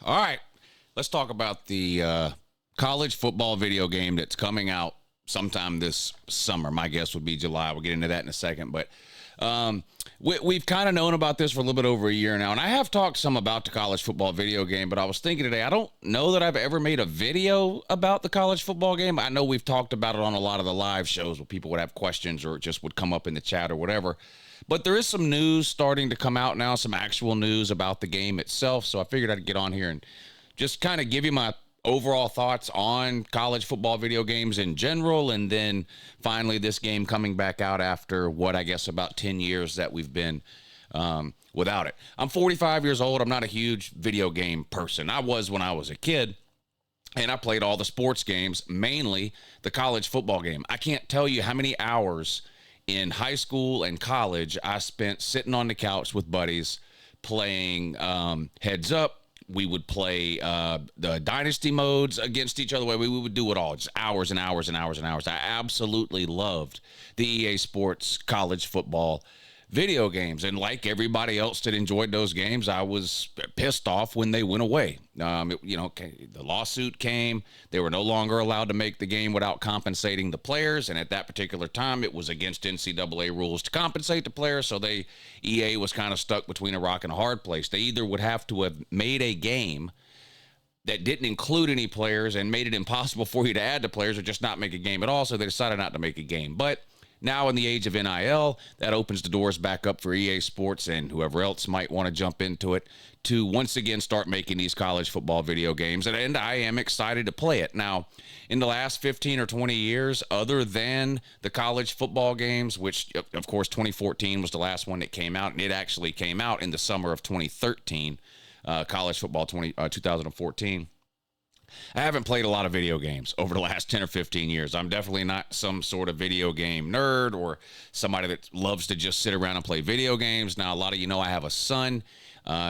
All right, let's talk about the college football video game that's coming out sometime this summer. My guess would be July. We'll get into that in a second. But we've kind of known about this for a little bit over a year now. And I have talked some about the college football video game, but I was thinking today, I don't know that I've ever made a video about the college football game. I know we've talked about it on a lot of the live shows where people would have questions or it just would come up in the chat or whatever. But there is some news starting to come out now, some actual news about the game itself. So I figured I'd get on here and just kind of give you my overall thoughts on college football video games in general, and then finally this game coming back out after what I guess about 10 years that we've been without it. I'm 45 years old. I'm not a huge video game person. I was when I was a kid, and I played all the sports games, mainly the college football game. I can't tell you how many hours in high school and college I spent sitting on the couch with buddies playing Heads Up. We would play the dynasty modes against each other. We would do it all, just hours and hours and hours and hours. I absolutely loved the EA Sports college football video games. And like everybody else that enjoyed those games, I was pissed off when they went away. The lawsuit came. They were no longer allowed to make the game without compensating the players. And at that particular time, it was against NCAA rules to compensate the players. So EA was kind of stuck between a rock and a hard place. They either would have to have made a game that didn't include any players and made it impossible for you to add the players, or just not make a game at all. So they decided not to make a game. But now in the age of NIL, that opens the doors back up for EA Sports and whoever else might want to jump into it to once again start making these college football video games. And I am excited to play it. Now, in the last 15 or 20 years, other than the college football games, which, of course, 2014 was the last one that came out, and it actually came out in the summer of 2013, college football 2014. I haven't played a lot of video games over the last 10 or 15 years. I'm definitely not some sort of video game nerd or somebody that loves to just sit around and play video games. Now, a lot of you know I have a son.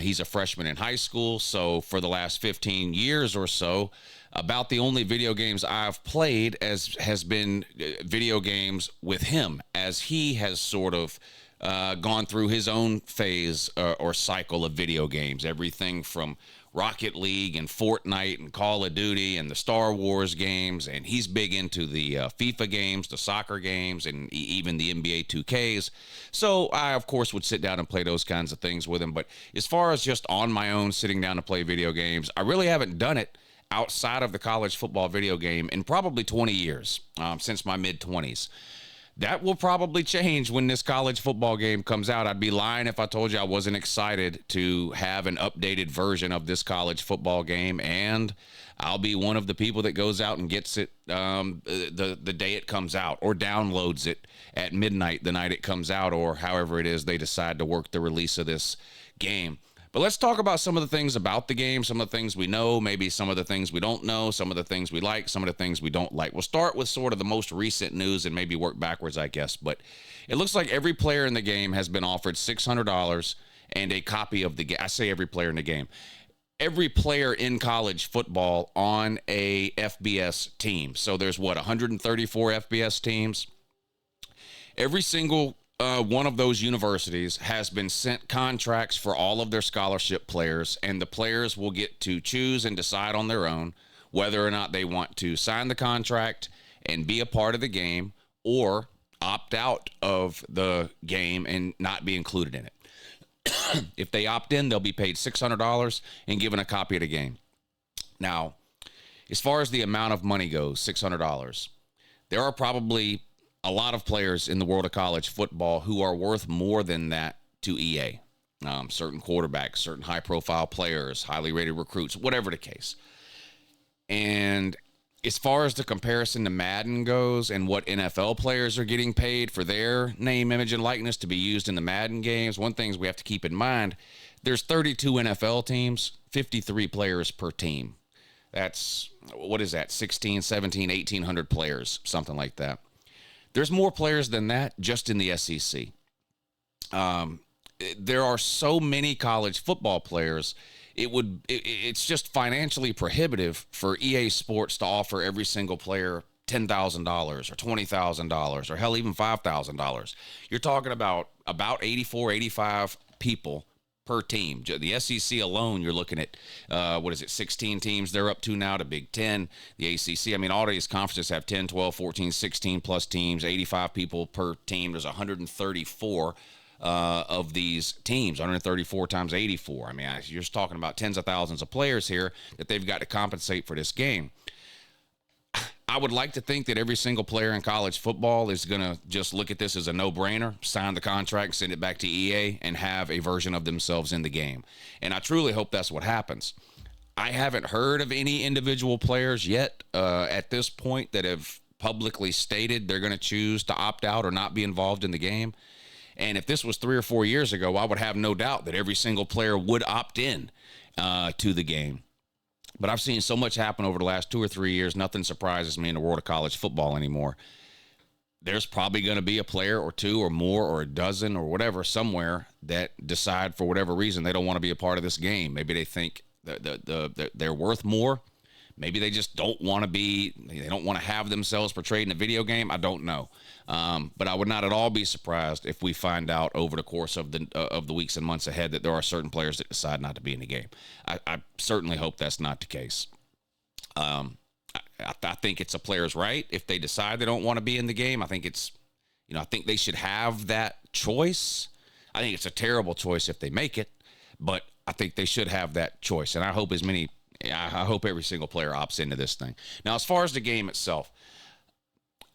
He's a freshman in high school. So for the last 15 years or so, about the only video games I've played has been video games with him, as he has sort of gone through his own phase or cycle of video games. Everything from Rocket League and Fortnite and Call of Duty and the Star Wars games, and he's big into the FIFA games, the soccer games, and even the NBA 2Ks. So I, of course, would sit down and play those kinds of things with him. But as far as just on my own sitting down to play video games, I really haven't done it outside of the college football video game in probably 20 years, since my mid-20s. That will probably change when this college football game comes out. I'd be lying if I told you I wasn't excited to have an updated version of this college football game, and I'll be one of the people that goes out and gets it the day it comes out, or downloads it at midnight the night it comes out, or however it is they decide to work the release of this game. But let's talk about some of the things about the game, some of the things we know, maybe some of the things we don't know, some of the things we like, some of the things we don't like. We'll start with sort of the most recent news and maybe work backwards, I guess. But it looks like every player in the game has been offered $600 and a copy of the game. I say every player in the game. Every player in college football on a FBS team. So there's 134 FBS teams. Every single one of those universities has been sent contracts for all of their scholarship players, and the players will get to choose and decide on their own whether or not they want to sign the contract and be a part of the game, or opt out of the game and not be included in it. If they opt in, they'll be paid $600 and given a copy of the game. Now, as far as the amount of money goes, $600, there are probably a lot of players in the world of college football who are worth more than that to EA. Certain quarterbacks, certain high-profile players, highly rated recruits, whatever the case. And as far as the comparison to Madden goes and what NFL players are getting paid for their name, image, and likeness to be used in the Madden games, one thing we have to keep in mind, there's 32 NFL teams, 53 players per team. That's, 16, 17, 1,800 players, something like that. There's more players than that just in the SEC. There are so many college football players, it's just financially prohibitive for EA Sports to offer every single player $10,000 or $20,000 or hell, even $5,000. You're talking about 84, 85 people per team. The SEC alone, you're looking at, 16 teams they're up to now, to Big Ten, the ACC. I mean, all these conferences have 10, 12, 14, 16 plus teams, 85 people per team. There's 134 of these teams, 134 times 84. I mean, you're just talking about tens of thousands of players here that they've got to compensate for this game. I would like to think that every single player in college football is going to just look at this as a no-brainer, sign the contract, send it back to EA, and have a version of themselves in the game. And I truly hope that's what happens. I haven't heard of any individual players yet at this point that have publicly stated they're going to choose to opt out or not be involved in the game. And if this was 3 or 4 years ago, I would have no doubt that every single player would opt in to the game. But I've seen so much happen over the last 2 or 3 years, nothing surprises me in the world of college football anymore. There's probably going to be a player or two or more or a dozen or whatever somewhere that decide for whatever reason they don't want to be a part of this game. Maybe they think that they're worth more. Maybe they just don't want to be, they don't want to have themselves portrayed in a video game. I don't know. But I would not at all be surprised if we find out over the course of the weeks and months ahead that there are certain players that decide not to be in the game. I certainly hope that's not the case. I think it's a player's right. If they decide they don't want to be in the game, I think it's, I think they should have that choice. I think it's a terrible choice if they make it, but I think they should have that choice. And I hope I hope every single player opts into this thing. Now, as far as the game itself,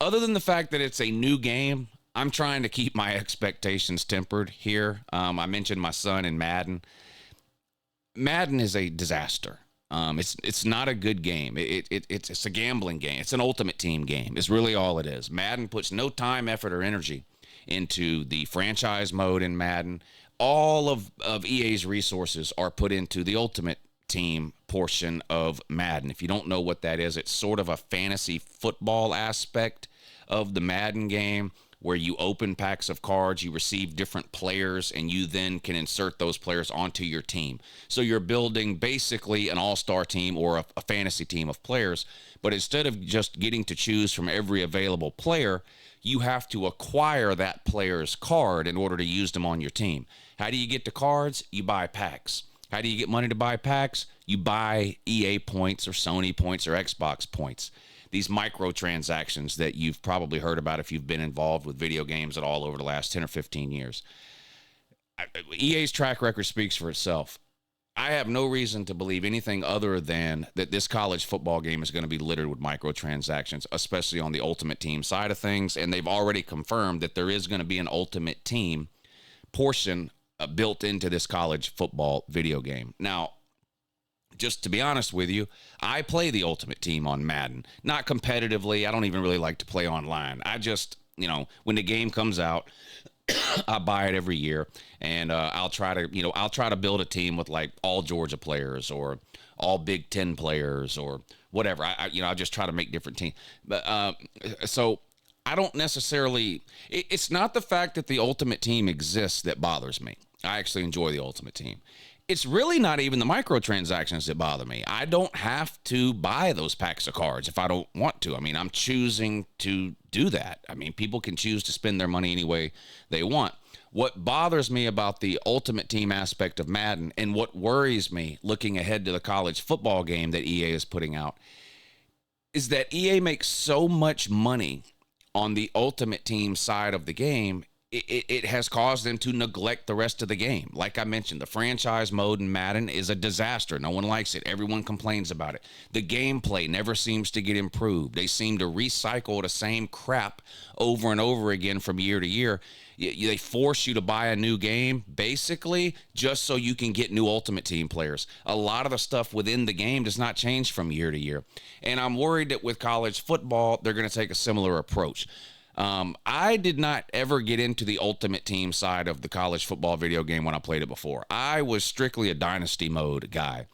other than the fact that it's a new game, I'm trying to keep my expectations tempered here. I mentioned my son in Madden. Madden is a disaster. It's not a good game. It's a gambling game. It's an ultimate team game. It's really all it is. Madden puts no time, effort, or energy into the franchise mode in Madden. All of EA's resources are put into the ultimate team portion of Madden. If you don't know what that is, it's sort of a fantasy football aspect of the Madden game where you open packs of cards, you receive different players, and you then can insert those players onto your team. So you're building basically an all-star team or a fantasy team of players, but instead of just getting to choose from every available player, you have to acquire that player's card in order to use them on your team. How do you get the cards? You buy packs. How do you get money to buy packs? You buy EA points or Sony points or Xbox points. These microtransactions that you've probably heard about if you've been involved with video games at all over the last 10 or 15 years. EA's track record speaks for itself. I have no reason to believe anything other than that this college football game is going to be littered with microtransactions, especially on the Ultimate Team side of things. And they've already confirmed that there is going to be an Ultimate Team portion built into this college football video game. Now, just to be honest with you, I play the Ultimate Team on Madden. Not competitively. I don't even really like to play online. I just, when the game comes out, I buy it every year, and I'll try to build a team with like all Georgia players or all Big Ten players or whatever. I just try to make different teams. But so I don't necessarily. It's not the fact that the Ultimate Team exists that bothers me. I actually enjoy the Ultimate Team. It's really not even the microtransactions that bother me. I don't have to buy those packs of cards if I don't want to. I mean, I'm choosing to do that. I mean, people can choose to spend their money any way they want. What bothers me about the Ultimate Team aspect of Madden and what worries me looking ahead to the college football game that EA is putting out is that EA makes so much money on the Ultimate Team side of the game. It has caused them to neglect the rest of the game. Like I mentioned, the franchise mode in Madden is a disaster. No one likes it. Everyone complains about it. The gameplay never seems to get improved. They seem to recycle the same crap over and over again from year to year. They force you to buy a new game, basically, just so you can get new Ultimate Team players. A lot of the stuff within the game does not change from year to year. And I'm worried that with college football, they're going to take a similar approach. I did not ever get into the Ultimate Team side of the college football video game when I played it before. I was strictly a dynasty mode guy.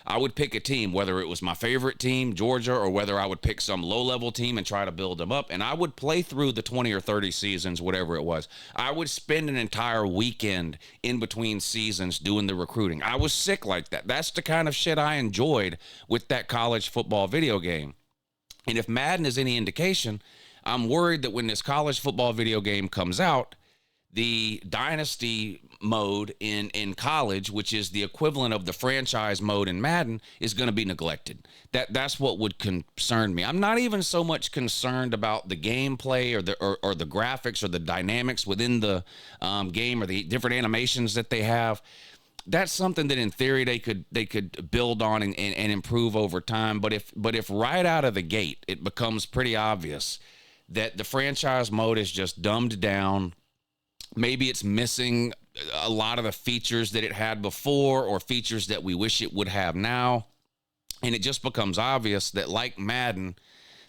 I would pick a team, whether it was my favorite team, Georgia, or whether I would pick some low-level team and try to build them up, and I would play through the 20 or 30 seasons, whatever it was. I would spend an entire weekend in between seasons doing the recruiting. I was sick like that. That's the kind of shit I enjoyed with that college football video game. And if Madden is any indication, I'm worried that when this college football video game comes out, the dynasty mode in college, which is the equivalent of the franchise mode in Madden, is going to be neglected. That's what would concern me. I'm not even so much concerned about the gameplay or the graphics or the dynamics within the game or the different animations that they have. That's something that in theory they could build on and improve over time. But if right out of the gate it becomes pretty obvious that the franchise mode is just dumbed down, maybe it's missing a lot of the features that it had before or features that we wish it would have now, and it just becomes obvious that, like Madden,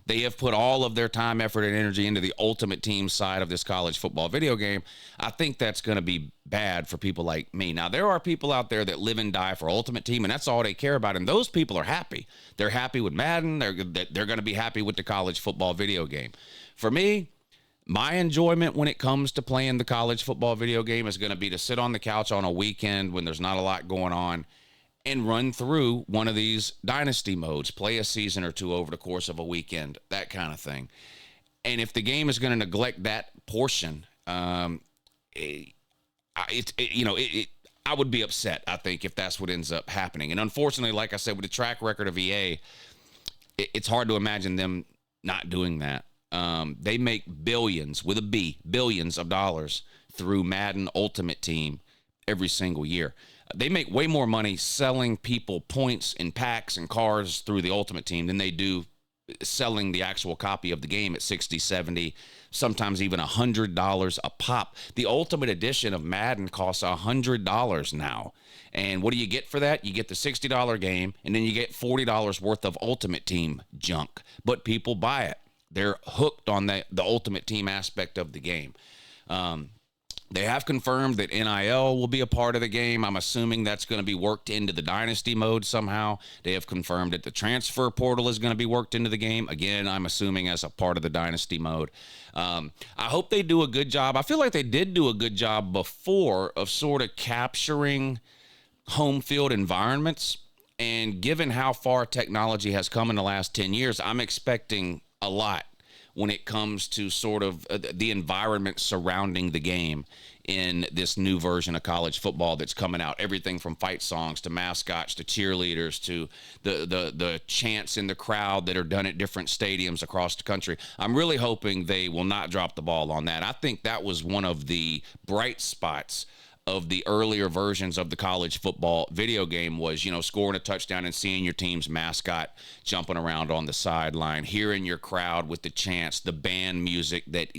they have put all of their time, effort, and energy into the Ultimate Team side of this college football video game, I think that's going to be bad for people like me. Now, there are people out there that live and die for Ultimate Team, and that's all they care about, and those people are happy. They're happy with Madden. They're going to be happy with the college football video game. For me, my enjoyment when it comes to playing the college football video game is going to be to sit on the couch on a weekend when there's not a lot going on and run through one of these dynasty modes, play a season or two over the course of a weekend, that kind of thing. And if the game is going to neglect that portion, I would be upset, I think, if that's what ends up happening. And unfortunately, like I said, with the track record of EA, it's hard to imagine them not doing that. They make billions, with a B, billions of dollars through Madden Ultimate Team every single year. They make way more money selling people points and packs and cars through the Ultimate Team than they do selling the actual copy of the game at $60, $70, sometimes even $100 a pop. The Ultimate Edition of Madden costs $100 now. And what do you get for that? You get the $60 game, and then you get $40 worth of Ultimate Team junk. But people buy it. They're hooked on the Ultimate Team aspect of the game. They have confirmed that NIL will be a part of the game. I'm assuming that's going to be worked into the Dynasty mode somehow. They have confirmed that the transfer portal is going to be worked into the game. Again, I'm assuming as a part of the Dynasty mode. I hope they do a good job. I feel like they did do a good job before of sort of capturing home field environments. And given how far technology has come in the last 10 years, I'm expecting a lot when it comes to sort of the environment surrounding the game in this new version of college football that's coming out. Everything from fight songs to mascots to cheerleaders to the chants in the crowd that are done at different stadiums across the country. I'm really hoping they will not drop the ball on that. I think that was one of the bright spots of the earlier versions of the college football video game was, scoring a touchdown and seeing your team's mascot jumping around on the sideline, hearing your crowd with the chants, the band music that,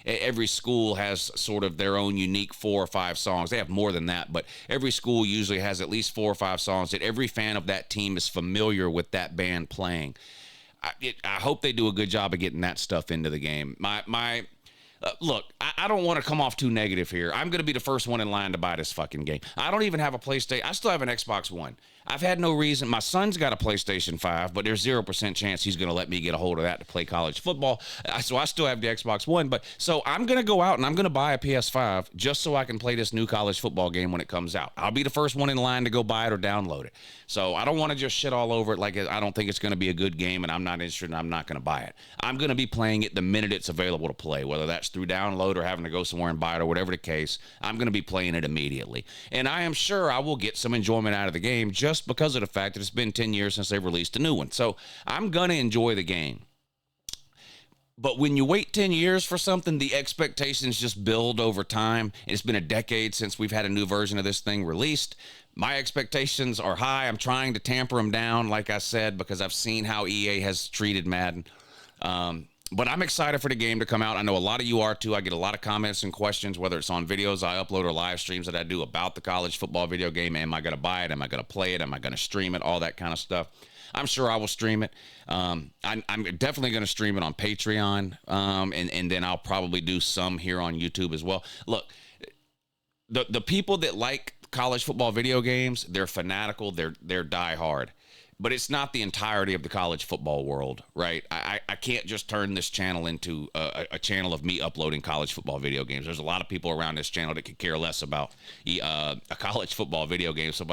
every school has sort of their own unique 4 or 5 songs. They have more than that, but every school usually has at least 4 or 5 songs that every fan of that team is familiar with that band playing. I hope they do a good job of getting that stuff into the game. Look, I don't want to come off too negative here. I'm going to be the first one in line to buy this fucking game. I don't even have a PlayStation. I still have an Xbox One. I've had no reason. My son's got a PlayStation 5, but there's 0% chance he's going to let me get a hold of that to play college football. So I still have the Xbox One. But so I'm going to go out and I'm going to buy a PS5 just so I can play this new college football game when it comes out. I'll be the first one in line to go buy it or download it. So I don't want to just shit all over it like I don't think it's going to be a good game and I'm not interested and I'm not going to buy it. I'm going to be playing it the minute it's available to play, whether that's through download or having to go somewhere and buy it or whatever the case. I'm going to be playing it immediately. And I am sure I will get some enjoyment out of the game just because of the fact that it's been 10 years since they've released a new one. So I'm going to enjoy the game. But when you wait 10 years for something, the expectations just build over time. It's been a decade since we've had a new version of this thing released. My expectations are high. I'm trying to tamper them down, like I said, because I've seen how EA has treated Madden. But I'm excited for the game to come out. I know a lot of you are too. I get a lot of comments and questions, whether it's on videos I upload or live streams that I do about the college football video game. Am I going to buy it? Am I going to play it? Am I going to stream it? All that kind of stuff. I'm sure I will stream it. I'm definitely going to stream it on Patreon, and then I'll probably do some here on YouTube as well. Look, the people that like college football video games, they're fanatical. They're diehard. but it's not the entirety of the college football world, right? I can't just turn this channel into a channel of me uploading college football video games. There's a lot of people around this channel that could care less about a college football video game. So if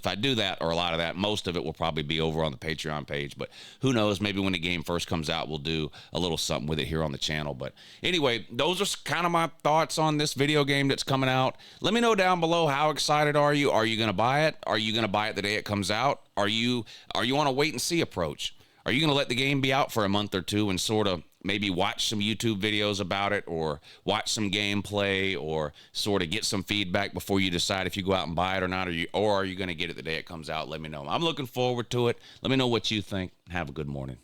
I do that, or a lot of that, most of it will probably be over on the Patreon page. But who knows? Maybe when the game first comes out, we'll do a little something with it here on the channel. But anyway, those are kind of my thoughts on this video game that's coming out. Let me know down below, how excited are you? Are you going to buy it? Are you going to buy it the day it comes out? Are you on a wait and see approach? Are you going to let the game be out for a month or two and sort of maybe watch some YouTube videos about it, or watch some gameplay, or sort of get some feedback before you decide if you go out and buy it or not? Or are you going to get it the day it comes out? Let me know. I'm looking forward to it. Let me know what you think. Have a good morning.